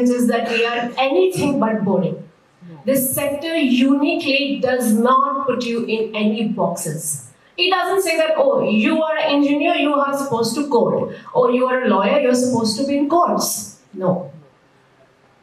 image is that we are anything but boring. This sector uniquely does not put you in any boxes. It doesn't say that, oh, you are an engineer, you are supposed to code. Or you are a lawyer, you're supposed to be in courts. No.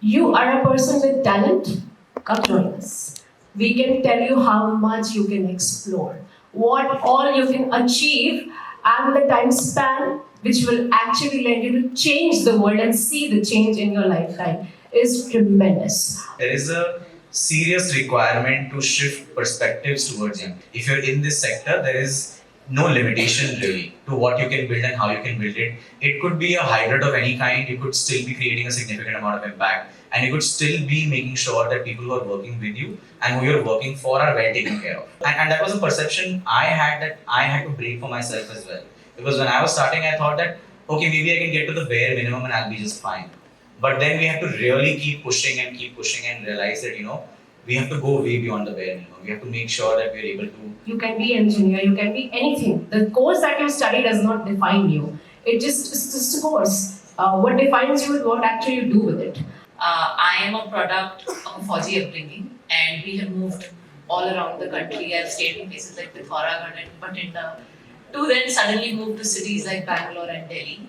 You are a person with talent, come join us. We can tell you how much you can explore, what all you can achieve, and the time span which will actually let you to change the world and see the change in your lifetime is tremendous. There is a serious requirement to shift perspectives towards young. If you're in this sector, there is no limitation really to what you can build and how you can build it. It could be a hybrid of any kind. You could still be creating a significant amount of impact, and you could still be making sure that people who are working with you and who you're working for are well taken care of. And that was a perception I had that I had to break for myself as well. Because when I was starting, I thought that, okay, maybe I can get to the bare minimum and I'll be just fine. But then we have to really keep pushing and realize that, we have to go way beyond the bare minimum. We have to make sure that we're able to. You can be engineer, you can be anything. The course that you study does not define you. It's just a course. What defines you is what actually you do with it. I am a product of a Fauji upbringing, and we have moved all around the country. I've stayed in places like Pithoragarh and Bathinda, to then suddenly move to cities like Bangalore and Delhi.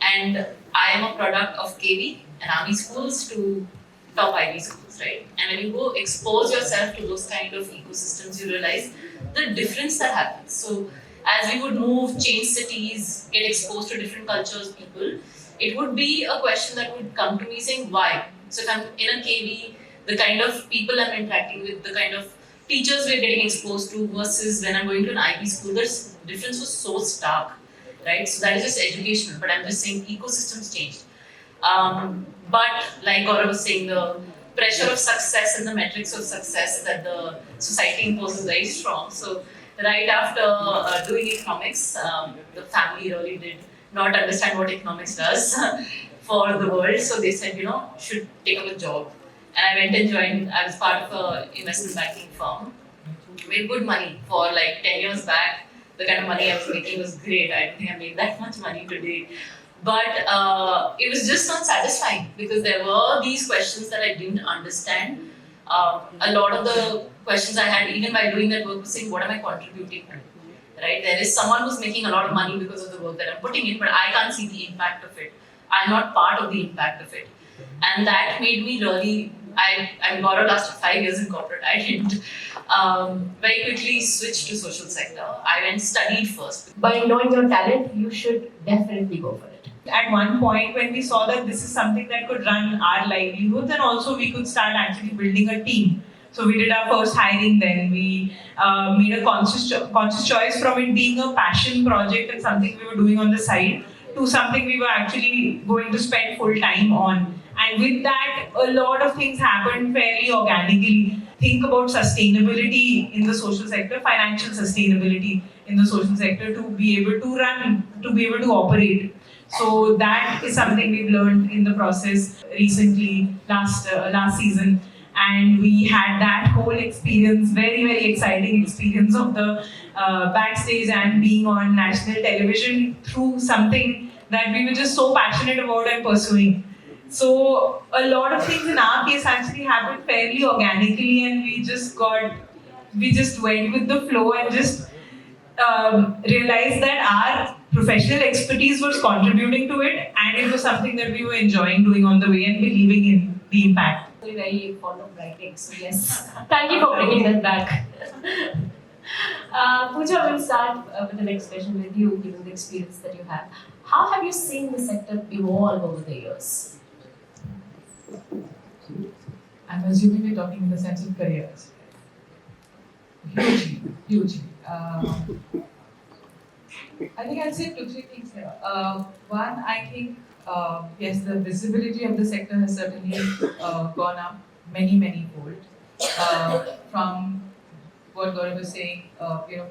And I am a product of KV and army schools to top Ivy schools, right? And when you go expose yourself to those kind of ecosystems, you realize the difference that happens. So as we would move, change cities, get exposed to different cultures, people, it would be a question that would come to me saying, why? So if I'm in a KV, the kind of people I'm interacting with, the kind of teachers we're getting exposed to versus when I'm going to an IB school, the difference was so stark, right? So that is just educational, but I'm just saying ecosystems changed. But like Gaurav was saying, the pressure of success and the metrics of success that the society imposes is very strong. So right after doing economics, the family really did not understand what economics does for the world. So they said, should take up a job. And I went and joined, I was part of an investment banking firm. Made good money for like 10 years back. The kind of money I was making was great. I don't think I made that much money today. But it was just not satisfying because there were these questions that I didn't understand. A lot of the questions I had, even while doing that work, was saying, what am I contributing to? Right? There is someone who's making a lot of money because of the work that I'm putting in, but I can't see the impact of it. I'm not part of the impact of it. And that made me really, I Gaurav lasted 5 years in corporate. I didn't very quickly switch to social sector. I went studied first. By knowing your talent, you should definitely go for it. At one point, when we saw that this is something that could run our livelihoods, and also we could start actually building a team. So we did our first hiring then. We made a conscious choice from it being a passion project and something we were doing on the side to something we were actually going to spend full time on. And with that, a lot of things happened fairly organically. Think about sustainability in the social sector, financial sustainability in the social sector to be able to run, to be able to operate. So that is something we've learned in the process recently, last season. And we had that whole experience, very, very exciting experience of the backstage and being on national television through something that we were just so passionate about and pursuing. So a lot of things in our case actually happened fairly organically, and we just went with the flow and just realized that our professional expertise was contributing to it, and it was something that we were enjoying doing on the way and believing in the impact. Very fond of writing, so yes. Thank you for bringing that back. Pooja, we'll start with the next question with you, given the experience that you have. How have you seen the sector evolve over the years? I'm assuming we're talking in the sense of careers. Hugely. I think I'll say 2-3 things here. One, I think, yes, the visibility of the sector has certainly gone up many fold. From what Gaurav was saying,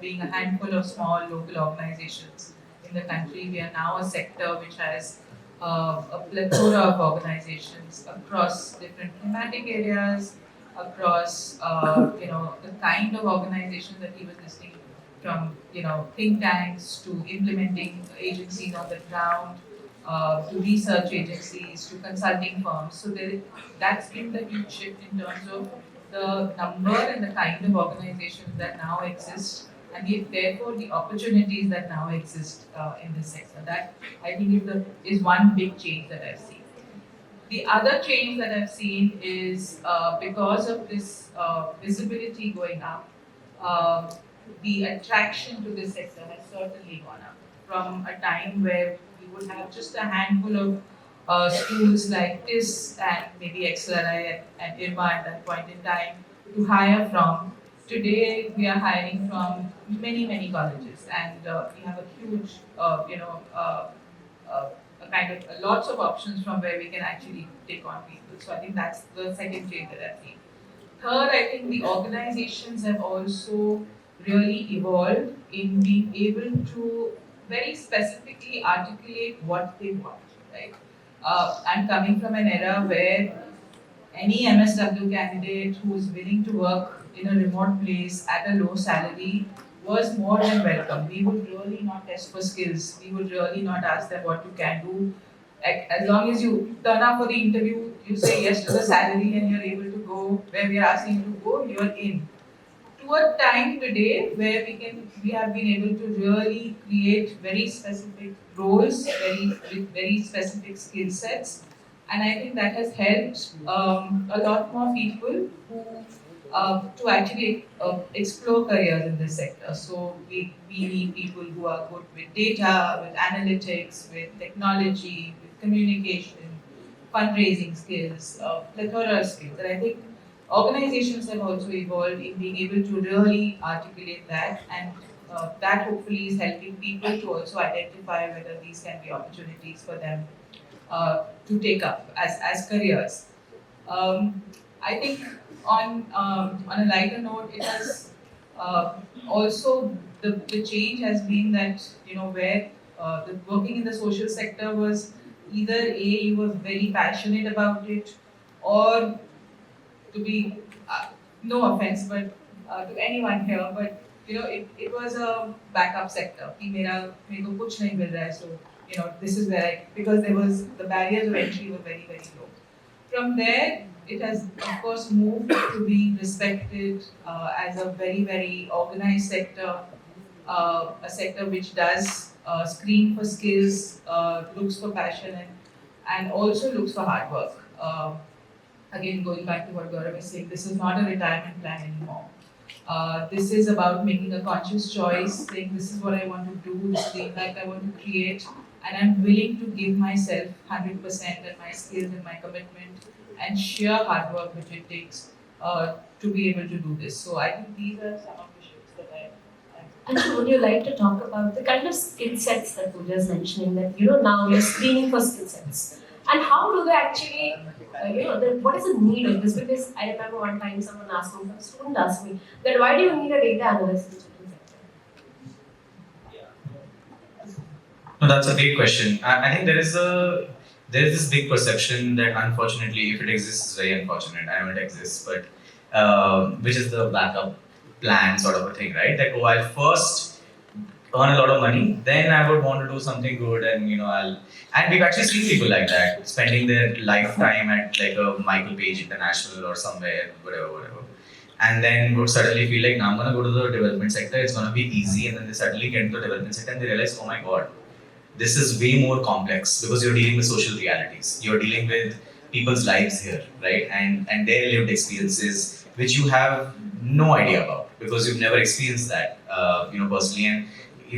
being a handful of small local organizations in the country, we are now a sector which has a plethora of organizations across different thematic areas, across the kind of organizations that he was listing, from think tanks to implementing agencies on the ground to research agencies, to consulting firms. So that's been the huge shift in terms of the number and the kind of organizations that now exist, and therefore the opportunities that now exist in this sector. That I think is one big change that I've seen. The other change that I've seen is because of this visibility going up, uh, the attraction to this sector has certainly gone up. From a time where we would have just a handful of schools like TIS and maybe XLRI and IRMA at that point in time to hire from, today we are hiring from many colleges, and we have a huge, a kind of lots of options from where we can actually take on people. So I think that's the second change that I've seen. Third, I think the organizations have also really evolved in being able to very specifically articulate what they want, right? I'm coming from an era where any MSW candidate who is willing to work in a remote place at a low salary was more than welcome. We would really not test for skills. We would really not ask them what you can do. As long as you turn up for the interview, you say yes to the salary and you're able to go where we are asking you to go, you're in. To a time today where we have been able to really create very specific roles, with very specific skill sets, and I think that has helped a lot more people who to actually explore careers in this sector. So we need people who are good with data, with analytics, with technology, with communication, fundraising skills, plethora of skills. And I think organizations have also evolved in being able to really articulate that, and that hopefully is helping people to also identify whether these can be opportunities for them to take up as careers. I think on a lighter note, it has also the change has been that where the working in the social sector was either you were very passionate about it, or to be no offense, but to anyone here, but it was a backup sector. कि मेरे को कुछ नहीं मिल रहा है, so this is where because the barriers of entry were very low. From there, it has of course moved to being respected as a very organized sector, a sector which does screen for skills, looks for passion, and also looks for hard work. Again, going back to what Gaurav is saying, this is not a retirement plan anymore. This is about making a conscious choice, saying this is what I want to do, this is the impact I want to create, and I'm willing to give myself 100% and my skills and my commitment and sheer hard work which it takes to be able to do this. So I think these are some of the shifts that I. And so would you like to talk about the kind of skill sets that Pooja is mentioning, that now you're screening for skill sets, and how do they actually what is the need of this? Because I remember one time someone asked me, a student asked me, that why do you need a data analyst in certain sector? No, that's a great question. I think there is this big perception that unfortunately, if it exists, is very unfortunate. I know it exists, but which is the backup plan sort of a thing, right? That I'll first earn a lot of money, then I would want to do something good, and and we've actually seen people like that spending their lifetime at like a Michael Page International or somewhere, whatever, and then would suddenly feel like, now I'm gonna go to the development sector, it's gonna be easy, and then they suddenly get into the development sector and they realize, oh my god, this is way more complex because you're dealing with social realities, you're dealing with people's lives here, right, and their lived experiences which you have no idea about because you've never experienced that, personally, and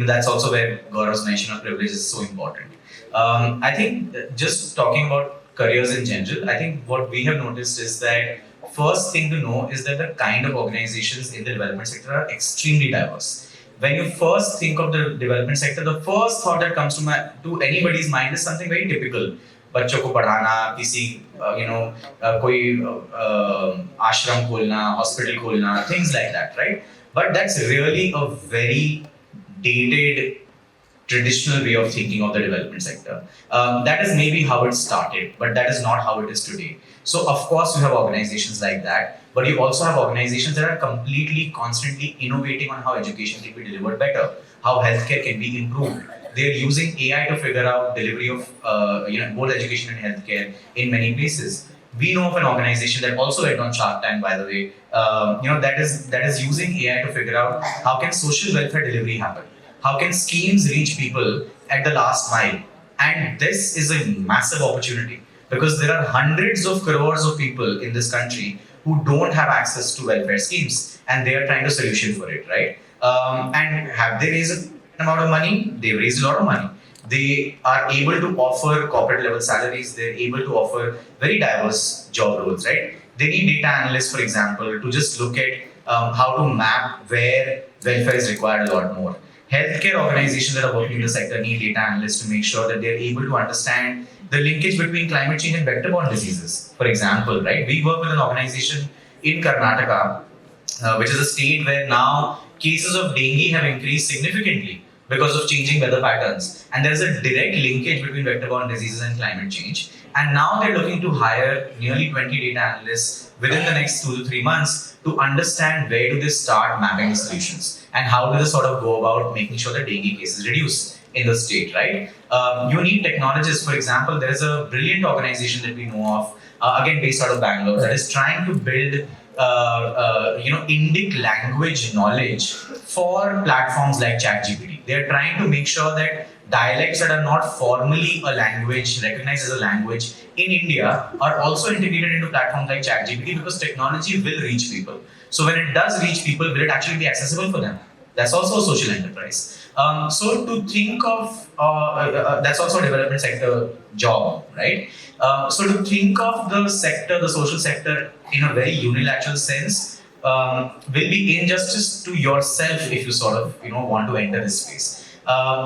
that's also where Gaurav's mention of privilege is so important. I think just talking about careers in general, I think what we have noticed is that first thing to know is that the kind of organizations in the development sector are extremely diverse. When you first think of the development sector, the first thought that comes to anybody's mind is something very typical. बच्चों को पढ़ाना, किसी कोई आश्रम खोलना, hospital खोलना, things like that, right? But that's really a very dated traditional way of thinking of the development sector. That is maybe how it started, but that is not how it is today. So of course you have organizations like that, but you also have organizations that are completely, constantly innovating on how education can be delivered better, how healthcare can be improved. They're using AI to figure out delivery of both education and healthcare in many places. We know of an organization that also went on Shark Tank, by the way. That is using AI to figure out how can social welfare delivery happen. How can schemes reach people at the last mile? And this is a massive opportunity because there are hundreds of crores of people in this country who don't have access to welfare schemes, and they are trying to solution for it, right? And have they raised an amount of money? They've raised a lot of money. They are able to offer corporate level salaries. They're able to offer very diverse job roles, right? They need data analysts, for example, to just look at how to map where welfare is required a lot more. Healthcare organizations that are working in the sector need data analysts to make sure that they're able to understand the linkage between climate change and vector-borne diseases. For example, right? We work with an organization in Karnataka, which is a state where now cases of dengue have increased significantly because of changing weather patterns. And there is a direct linkage between vector-borne diseases and climate change. And now they're looking to hire nearly 20 data analysts within the next 2 to 3 months to understand where do they start mapping the solutions and how do they sort of go about making sure that dengue cases reduce in the state, right? You need technologists. For example, there is a brilliant organization that we know of, again based out of Bangalore, that is trying to build Indic language knowledge for platforms like ChatGPT. They are trying to make sure that dialects that are not formally a language, recognized as a language in India, are also integrated into platforms like ChatGPT because technology will reach people. So when it does reach people, will it actually be accessible for them? That's also a social enterprise. So to think of, that's also a development sector job, right? So to think of the sector, the social sector, in a very unilateral sense, will be injustice to yourself if you sort of want to enter this space.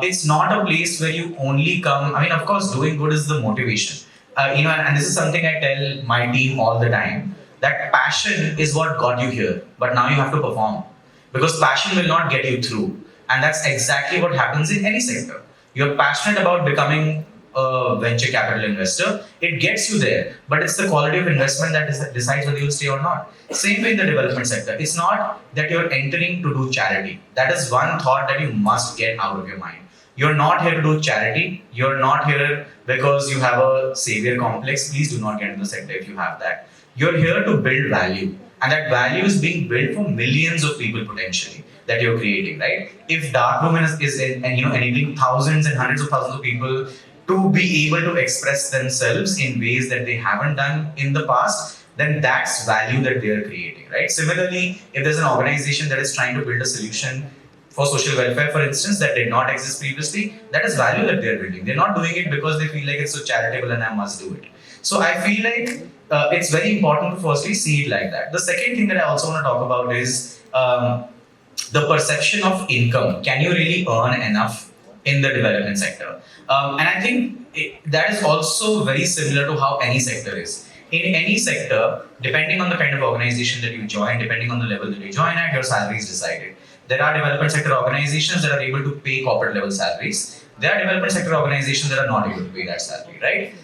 It's not a place where you only come. I mean, of course, doing good is the motivation. And this is something I tell my team all the time. That passion is what got you here, but now you have to perform because passion will not get you through, and that's exactly what happens in any sector. You're passionate about becoming a venture capital investor, it gets you there, but it's the quality of investment that decides whether you'll stay or not. Same way in the development sector. It's not that you're entering to do charity. That is one thought that you must get out of your mind. You're not here to do charity. You're not here because you have a savior complex. Please do not get into the sector if you have that. You're here to build value, and that value is being built for millions of people potentially that you're creating, right? If dark room is enabling thousands and hundreds of thousands of people to be able to express themselves in ways that they haven't done in the past, then that's value that they're creating, right? Similarly, if there's an organization that is trying to build a solution for social welfare, for instance, that did not exist previously, that is value that they're building. They're not doing it because they feel like it's so charitable and I must do it. So I feel like it's very important to firstly see it like that. The second thing that I also want to talk about is the perception of income. Can you really earn enough in the development sector? And I think that is also very similar to how any sector is. In any sector, depending on the kind of organization that you join, depending on the level that you join at, your salary is decided. There are development sector organizations that are able to pay corporate level salaries. There are development sector organizations that are not able to pay that salary, right?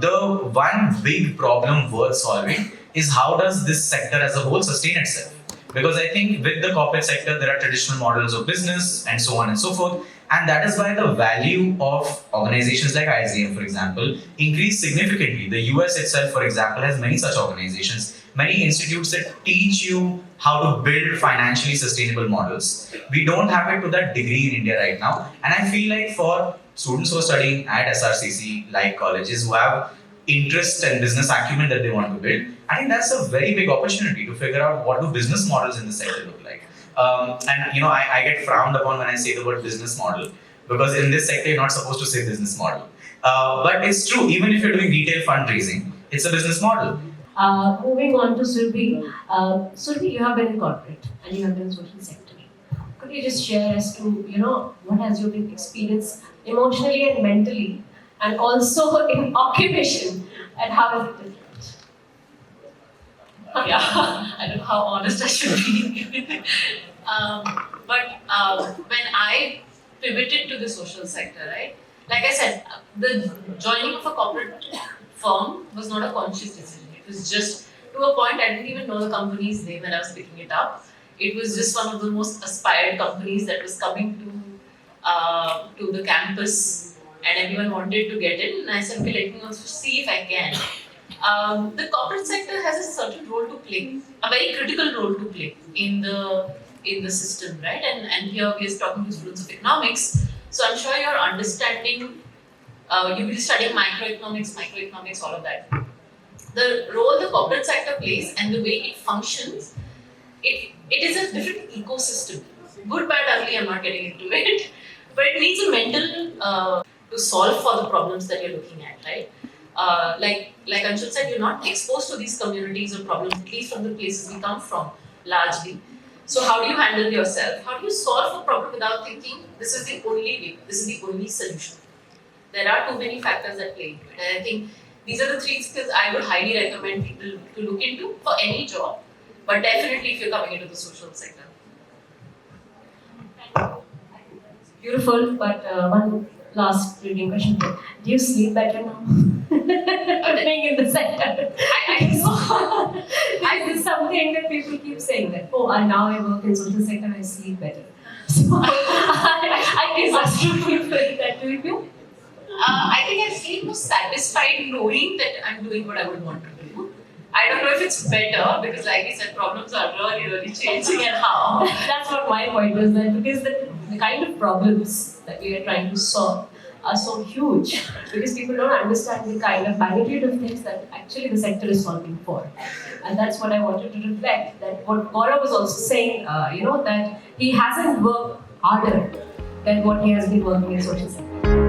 The one big problem worth solving is how does this sector as a whole sustain itself? Because I think with the corporate sector, there are traditional models of business and so on and so forth. And that is why the value of organizations like ISDM, for example, increased significantly. The US itself, for example, has many such organizations, many institutes that teach you how to build financially sustainable models. We don't have it to that degree in India right now. And I feel like for students who are studying at SRCC, like colleges who have interest and business acumen that they want to build, I think that's a very big opportunity to figure out what do business models in the sector look like. I get frowned upon when I say the word business model because in this sector you're not supposed to say business model. But it's true, even if you're doing retail fundraising, it's a business model. Moving on to Surbhi. Surbhi, you have been in corporate and you have been in social sector. Could you just share as to, what has your experience emotionally and mentally and also in occupation and how is it different? Yeah, I don't know how honest I should be. But when I pivoted to the social sector, right? Like I said, the joining of a corporate firm was not a conscious decision. It was just to a point I didn't even know the company's name when I was picking it up. It was just one of the most aspired companies that was coming to the campus, and everyone wanted to get in. And I said, okay, let me also see if I can. The corporate sector has a certain role to play, a very critical role to play in the system, right? And here we are talking to students of economics, so I'm sure you're understanding. You will be studying microeconomics, all of that. The role the corporate sector plays and the way it functions, it is a different ecosystem. Good, bad, ugly. I'm not getting into it, but it needs a mental to solve for the problems that you're looking at, right? Like Anshul said, you're not exposed to these communities or problems, at least from the places we come from, largely. So how do you handle yourself? How do you solve a problem without thinking this is the only way, this is the only solution? There are too many factors that play into it. And I think these are the 3 skills I would highly recommend people to look into for any job, but definitely if you're coming into the social sector. Beautiful, but one last reading question. Do you sleep better now? Being in the sector. Is this something that people keep saying that, oh, now I work in social sector, I sleep better. So I guess that's true. You feel that too, you? I think I feel more satisfied knowing that I'm doing what I would want to do. I don't know if it's better because, like I said, problems are really changing and how. That's what my point was, that because the kind of problems that we are trying to solve are so huge, because people don't understand the kind of magnitude of things that actually the sector is solving for. And that's what I wanted to reflect, that what Gaurav was also saying, that he hasn't worked harder than what he has been working in social sector.